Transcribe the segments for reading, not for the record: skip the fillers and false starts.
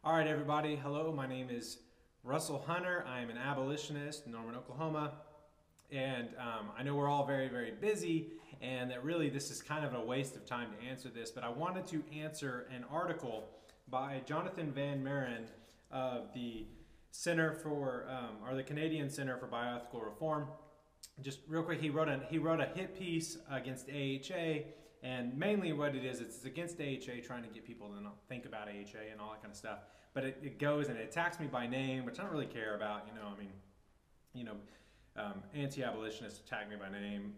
All right, everybody. Hello, my name is Russell Hunter. I am an abolitionist in Norman, Oklahoma. And I know we're all very, very busy, and that really this is kind of a waste of time to answer this, but I wanted to answer an article by Jonathon Van Maren of the Center for, or the Canadian Center for Bioethical Reform. Just real quick, he wrote a hit piece against AHA, and mainly what it is, it's against AHA, trying to get people to not think about AHA and all that kind of stuff. But it goes and it attacks me by name, which I don't really care about. Anti-abolitionists attack me by name,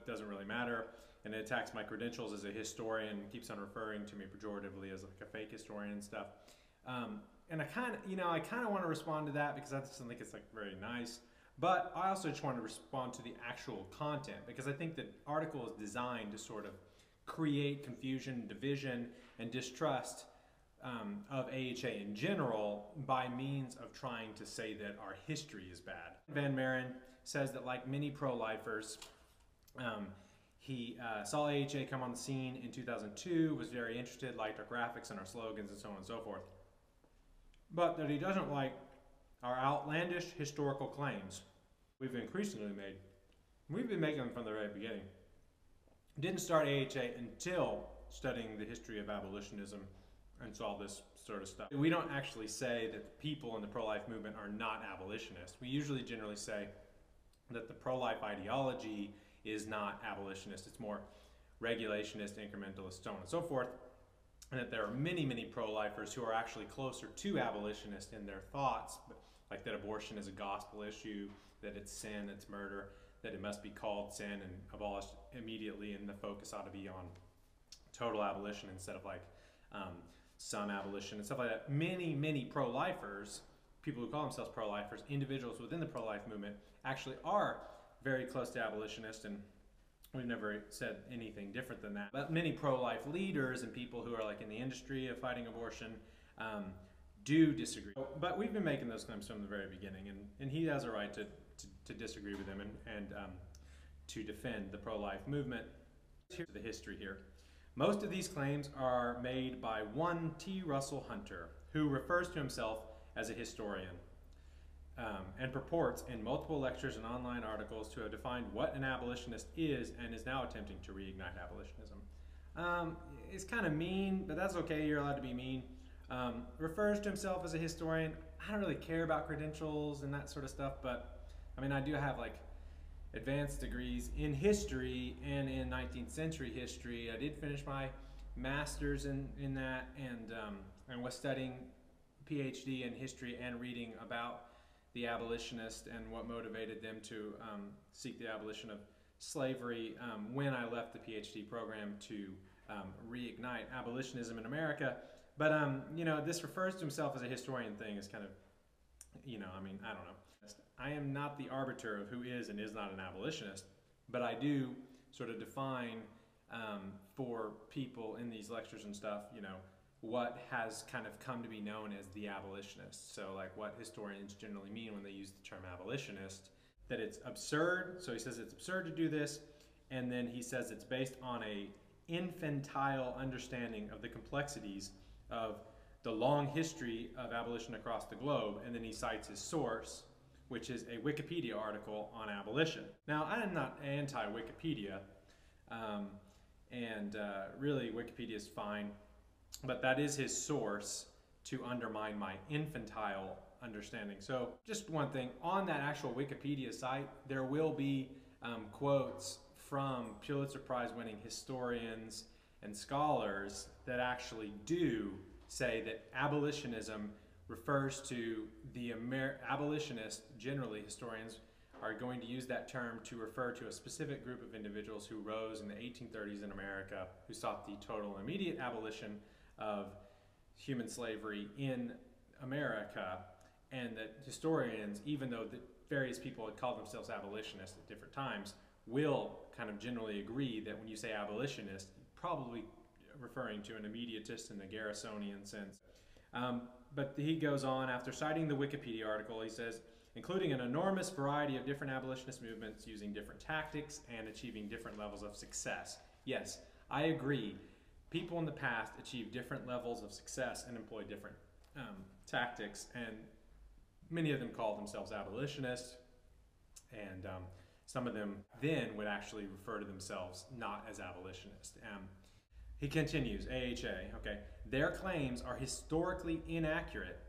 doesn't really matter. And it attacks my credentials as a historian, keeps on referring to me pejoratively as like a fake historian and stuff. And I kind of want to respond to that because I just think it's like very nice. But I also just want to respond to the actual content because I think the article is designed to sort of create confusion, division, and distrust of AHA in general by means of trying to say that our history is bad. Van Maren says that like many pro-lifers, he saw AHA come on the scene in 2002, was very interested, liked our graphics and our slogans and so on and so forth. But that he doesn't like our outlandish historical claims we've increasingly made. We've been making them from the very beginning. Didn't start AHA until studying the history of abolitionism and saw this sort of stuff. We don't actually say that the people in the pro-life movement are not abolitionists. We usually generally say that the pro-life ideology is not abolitionist. It's more regulationist, incrementalist, so on and so forth. And that there are many, many pro-lifers who are actually closer to abolitionist in their thoughts, like that abortion is a gospel issue, that it's sin, it's murder, that it must be called sin and abolished immediately, and the focus ought to be on total abolition instead of like some abolition and stuff like that. Many, many pro-lifers, people who call themselves pro-lifers, individuals within the pro-life movement actually are very close to abolitionists, and we've never said anything different than that. But many pro-life leaders and people who are like in the industry of fighting abortion do disagree. But we've been making those claims from the very beginning, and he has a right to disagree with them and to defend the pro-life movement. Here's the history here. Most of these claims are made by one T. Russell Hunter, who refers to himself as a historian and purports in multiple lectures and online articles to have defined what an abolitionist is and is now attempting to reignite abolitionism. It's kind of mean, but that's okay, you're allowed to be mean. Refers to himself as a historian. I don't really care about credentials and that sort of stuff, but I mean, I do have like advanced degrees in history and in 19th century history. I did finish my master's in that and was studying PhD in history and reading about the abolitionists and what motivated them to seek the abolition of slavery when I left the PhD program to reignite abolitionism in America. But, this refers to himself as a historian thing is kind of, I don't know. I am not the arbiter of who is and is not an abolitionist, but I do sort of define for people in these lectures and stuff, what has kind of come to be known as the abolitionist. So like what historians generally mean when they use the term abolitionist, that it's absurd. So he says it's absurd to do this. And then he says it's based on a infantile understanding of the complexities of the long history of abolition across the globe. And then he cites his source, which is a Wikipedia article on abolition. Now, I am not anti-Wikipedia, really Wikipedia is fine, but that is his source to undermine my infantile understanding. So just one thing, on that actual Wikipedia site, there will be quotes from Pulitzer Prize winning historians and scholars that actually do say that abolitionism refers to the abolitionists. Generally, historians are going to use that term to refer to a specific group of individuals who rose in the 1830s in America, who sought the total and immediate abolition of human slavery in America, and that historians, even though the various people had called themselves abolitionists at different times, will kind of generally agree that when you say abolitionist, probably referring to an immediatist in the Garrisonian sense. But he goes on, after citing the Wikipedia article, he says, including an enormous variety of different abolitionist movements using different tactics and achieving different levels of success. Yes, I agree. People in the past achieved different levels of success and employed different tactics, and many of them called themselves abolitionists, and some of them then would actually refer to themselves not as abolitionists. He continues, AHA, okay, their claims are historically inaccurate,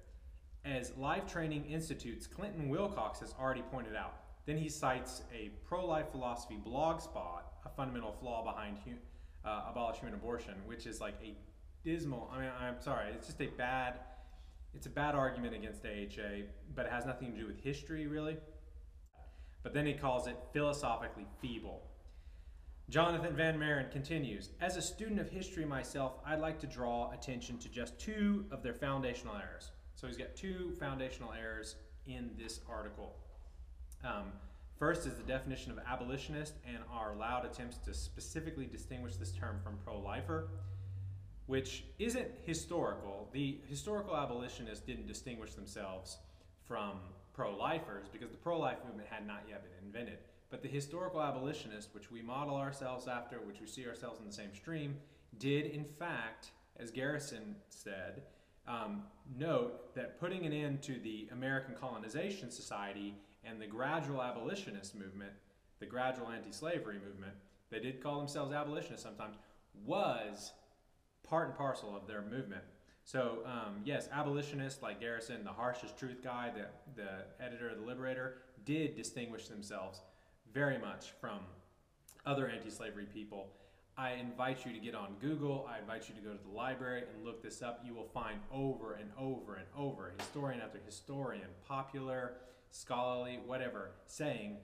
as Life Training Institute's Clinton Wilcox has already pointed out. Then he cites a pro-life philosophy blog spot, a fundamental flaw behind abolish human abortion, which is like a dismal, I mean, I'm sorry, it's just a bad argument against AHA, but it has nothing to do with history, really. But then he calls it philosophically feeble. Jonathon Van Maren continues, as a student of history myself, I'd like to draw attention to just two of their foundational errors. So he's got two foundational errors in this article. First is the definition of abolitionist and our loud attempts to specifically distinguish this term from pro-lifer, which isn't historical. The historical abolitionists didn't distinguish themselves from pro-lifers because the pro-life movement had not yet been invented. But the historical abolitionists, which we model ourselves after, which we see ourselves in the same stream, did in fact, as Garrison said, note that putting an end to the American Colonization Society and the gradual abolitionist movement, the gradual anti-slavery movement, they did call themselves abolitionists sometimes, was part and parcel of their movement. So yes, abolitionists like Garrison, the harshest truth guy, the editor of the Liberator, did distinguish themselves very much from other anti-slavery people. I invite you to get on Google. I invite you to go to the library and look this up. You will find over and over and over, historian after historian, popular, scholarly, whatever, saying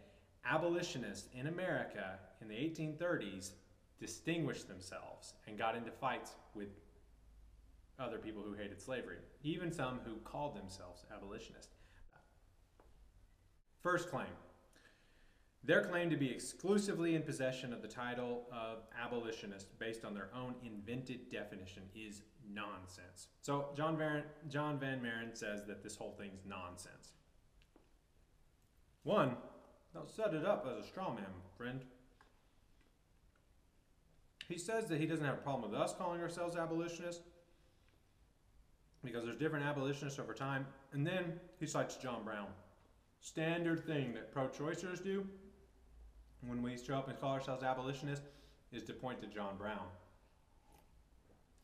abolitionists in America in the 1830s distinguished themselves and got into fights with other people who hated slavery, even some who called themselves abolitionists. First claim. Their claim to be exclusively in possession of the title of abolitionist based on their own invented definition is nonsense. So John Van Maren says that this whole thing's nonsense. One, don't set it up as a straw man, friend. He says that he doesn't have a problem with us calling ourselves abolitionists because there's different abolitionists over time. And then he cites John Brown. Standard thing that pro-choicers do when we show up and call ourselves abolitionists is to point to John Brown.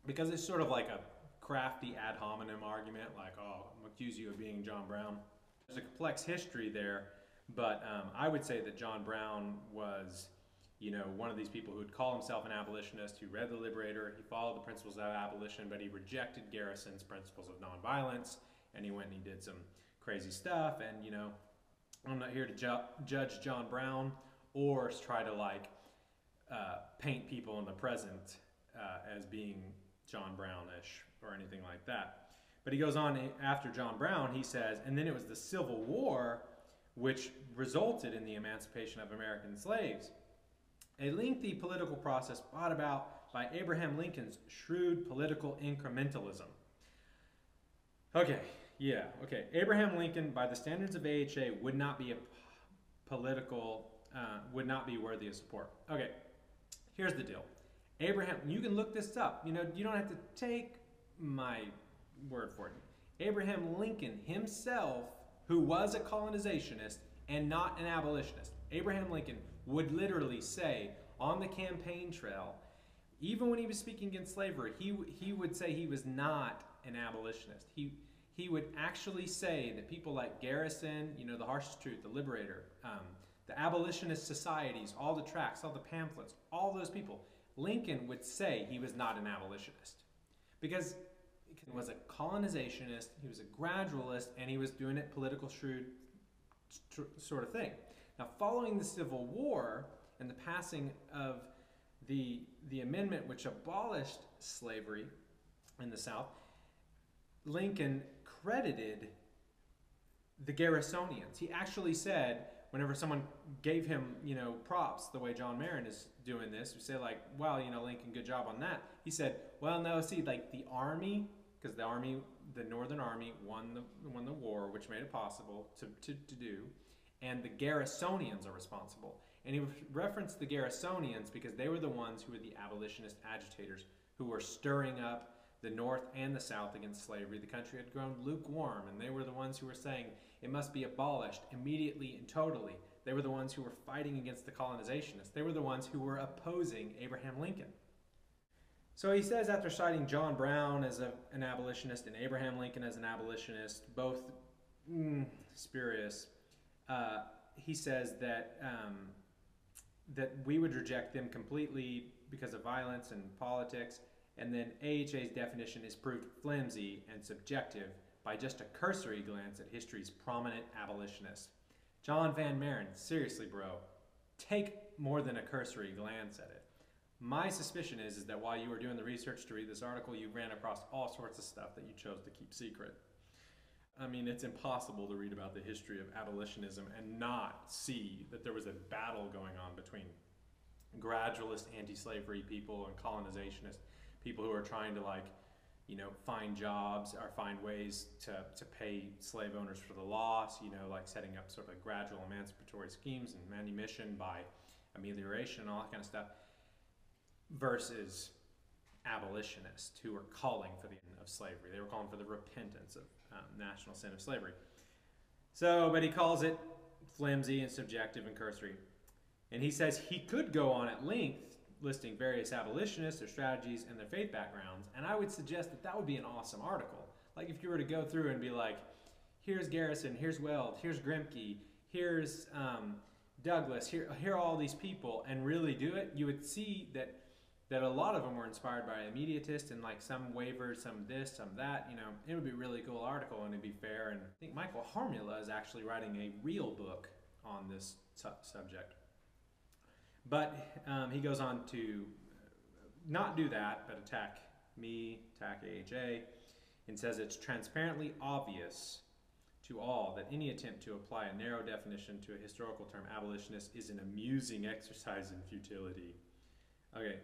Because it's sort of like a crafty ad hominem argument, like, oh, I'm going to accuse you of being John Brown. There's a complex history there, but I would say that John Brown was, you know, one of these people who would call himself an abolitionist, who read the Liberator, he followed the principles of abolition, but he rejected Garrison's principles of nonviolence, and he went and he did some crazy stuff, and, you know, I'm not here to judge John Brown or try to like paint people in the present as being John Brownish or anything like that. But he goes on after John Brown, he says, and then it was the Civil War which resulted in the emancipation of American slaves. A lengthy political process brought about by Abraham Lincoln's shrewd political incrementalism. Okay, yeah, okay. Abraham Lincoln, by the standards of AHA, would not be a political, would not be worthy of support. Okay, here's the deal. Abraham, you can look this up. You know, you don't have to take my word for it. Abraham Lincoln himself, who was a colonizationist and not an abolitionist, Abraham Lincoln would literally say on the campaign trail, even when he was speaking against slavery, he would say he was not an abolitionist. He would actually say that people like Garrison, you know, the harshest truth, the Liberator, the abolitionist societies, all the tracts, all the pamphlets, all those people, Lincoln would say he was not an abolitionist because he was a colonizationist, he was a gradualist, and he was doing it political shrewd sort of thing. Now, following the Civil War and the passing of the amendment which abolished slavery in the South, Lincoln credited the Garrisonians. He actually said, whenever someone gave him, you know, props, the way John Maren is doing this, we say like, wow, you know, Lincoln, good job on that. He said, well, no, see, like the army, because the army, the Northern Army won the war, which made it possible to do, and the Garrisonians are responsible. And he referenced the Garrisonians because they were the ones who were the abolitionist agitators who were stirring up the North and the South against slavery, the country had grown lukewarm, and they were the ones who were saying it must be abolished immediately and totally. They were the ones who were fighting against the colonizationists. They were the ones who were opposing Abraham Lincoln. So he says, after citing John Brown as an abolitionist and Abraham Lincoln as an abolitionist, both spurious, he says that that we would reject them completely because of violence and politics, and then AHA's definition is proved flimsy and subjective by just a cursory glance at history's prominent abolitionists. John Van Maren, seriously, bro, take more than a cursory glance at it. My suspicion is that while you were doing the research to read this article, you ran across all sorts of stuff that you chose to keep secret. I mean, it's impossible to read about the history of abolitionism and not see that there was a battle going on between gradualist anti-slavery people and colonizationist people who are trying to, like, you know, find jobs or find ways to pay slave owners for the loss, you know, like setting up sort of gradual emancipatory schemes and manumission by amelioration and all that kind of stuff, versus abolitionists who were calling for the end of slavery. They were calling for the repentance of national sin of slavery. So, but he calls it flimsy and subjective and cursory. And he says he could go on at length listing various abolitionists, their strategies, and their faith backgrounds, and I would suggest that that would be an awesome article. Like if you were to go through and be like, here's Garrison, here's Weld, here's Grimke, here's Douglas, here are all these people, and really do it, you would see that a lot of them were inspired by immediatists, and like some wavered, some this, some that, you know. It would be a really cool article, and it'd be fair. And I think Michael Harmula is actually writing a real book on this subject. But he goes on to not do that, but attack me, attack AHA, and says it's transparently obvious to all that any attempt to apply a narrow definition to a historical term, abolitionist, is an amusing exercise in futility. Okay.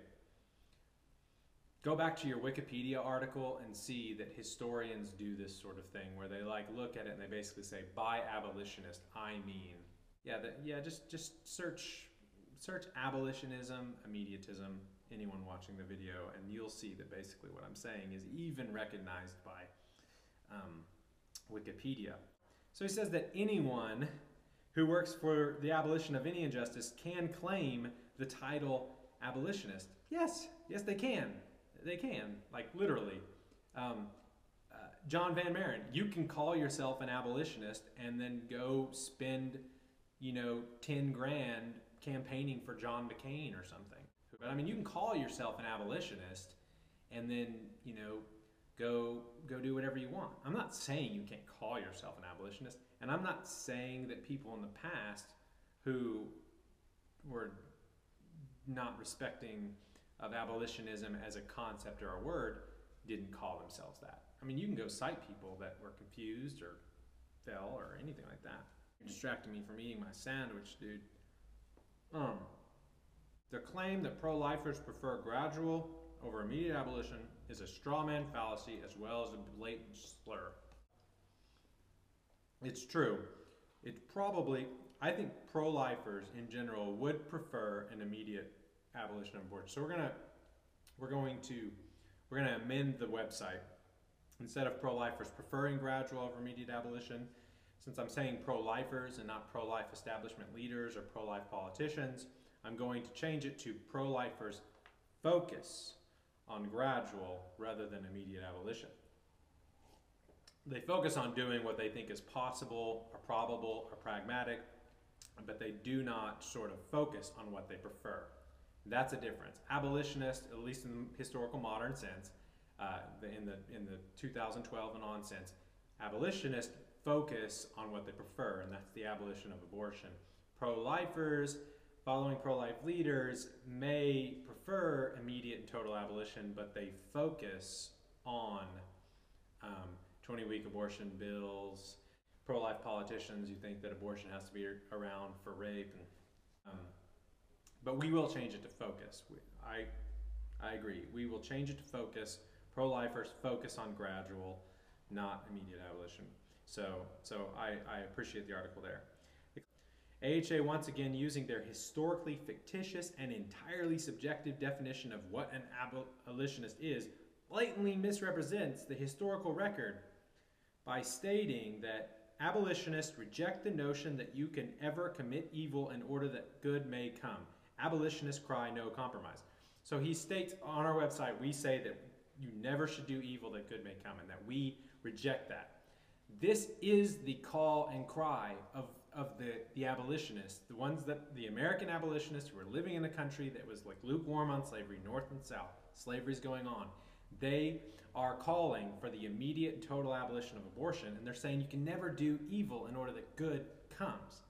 Go back to your Wikipedia article and see that historians do this sort of thing where they like look at it and they basically say, by abolitionist, I mean. Just search abolitionism, immediatism, anyone watching the video, and you'll see that basically what I'm saying is even recognized by Wikipedia. So he says that anyone who works for the abolition of any injustice can claim the title abolitionist. Yes, they can. They can, like literally. John Van Maren, you can call yourself an abolitionist and then go spend, 10 grand campaigning for John McCain or something. But I mean, you can call yourself an abolitionist and then, go do whatever you want. I'm not saying you can't call yourself an abolitionist, and I'm not saying that people in the past who were not respecting of abolitionism as a concept or a word didn't call themselves that. I mean, you can go cite people that were confused or fell or anything like that. You're distracting me from eating my sandwich, dude. The claim that pro-lifers prefer gradual over immediate abolition is a straw man fallacy as well as a blatant slur. It's true. I think pro-lifers in general would prefer an immediate abolition of abortion. So we're going to amend the website. Instead of pro-lifers preferring gradual over immediate abolition, since I'm saying pro-lifers and not pro-life establishment leaders or pro-life politicians, I'm going to change it to pro-lifers focus on gradual rather than immediate abolition. They focus on doing what they think is possible or probable or pragmatic, but they do not sort of focus on what they prefer. That's a difference. Abolitionists, at least in the historical modern sense, in the 2012 and on sense, abolitionists focus on what they prefer, and that's the abolition of abortion. Pro-lifers, following pro-life leaders, may prefer immediate and total abolition, but they focus on 20-week abortion bills. Pro-life politicians who think that abortion has to be around for rape, and but we will change it to focus. I agree. We will change it to focus. Pro-lifers focus on gradual, not immediate abolition. So I appreciate the article there. AHA once again using their historically fictitious and entirely subjective definition of what an abolitionist is blatantly misrepresents the historical record by stating that abolitionists reject the notion that you can ever commit evil in order that good may come. Abolitionists cry no compromise. So he states on our website, we say that you never should do evil that good may come, and that we reject that. This is the call and cry of the abolitionists, the ones that the American abolitionists who were living in a country that was like lukewarm on slavery, north and south. Slavery's going on. They are calling for the immediate and total abolition of abortion, and they're saying you can never do evil in order that good comes.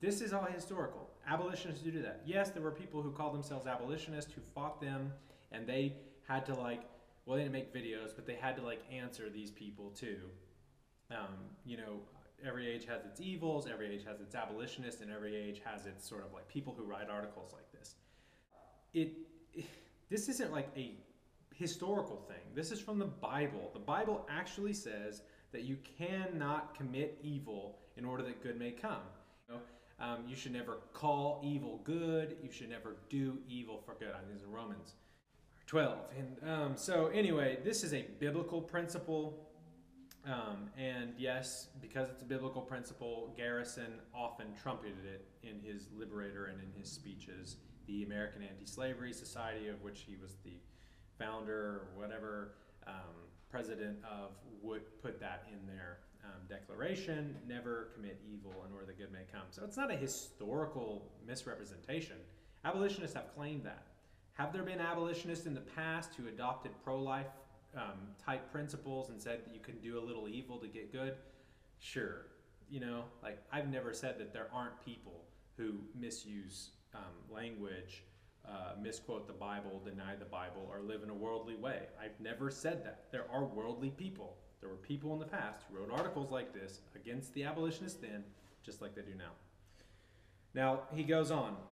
This is all historical. Abolitionists do that. Yes, there were people who called themselves abolitionists who fought them, and they had to well, they didn't make videos, but they had to answer these people too. Every age has its evils, every age has its abolitionists, and every age has its sort of people who write articles like this. This isn't a historical thing. This is from the Bible. The Bible actually says that you cannot commit evil in order that good may come. You should never call evil good. You should never do evil for good. I think it's in Romans 12. And so anyway, this is a biblical principle. And yes, because it's a biblical principle, Garrison often trumpeted it in his Liberator and in his speeches. The American Anti-Slavery Society, of which he was the founder or whatever, president of, would put that in their declaration: never commit evil in order that good may come. So it's not a historical misrepresentation. Abolitionists have claimed that. Have there been abolitionists in the past who adopted pro-life type principles and said that you can do a little evil to get good? Sure. I've never said that there aren't people who misuse language, misquote the Bible, deny the Bible, or live in a worldly way. I've never said that. There are worldly people. There were people in the past who wrote articles like this against the abolitionists then, just like they do now. Now, he goes on.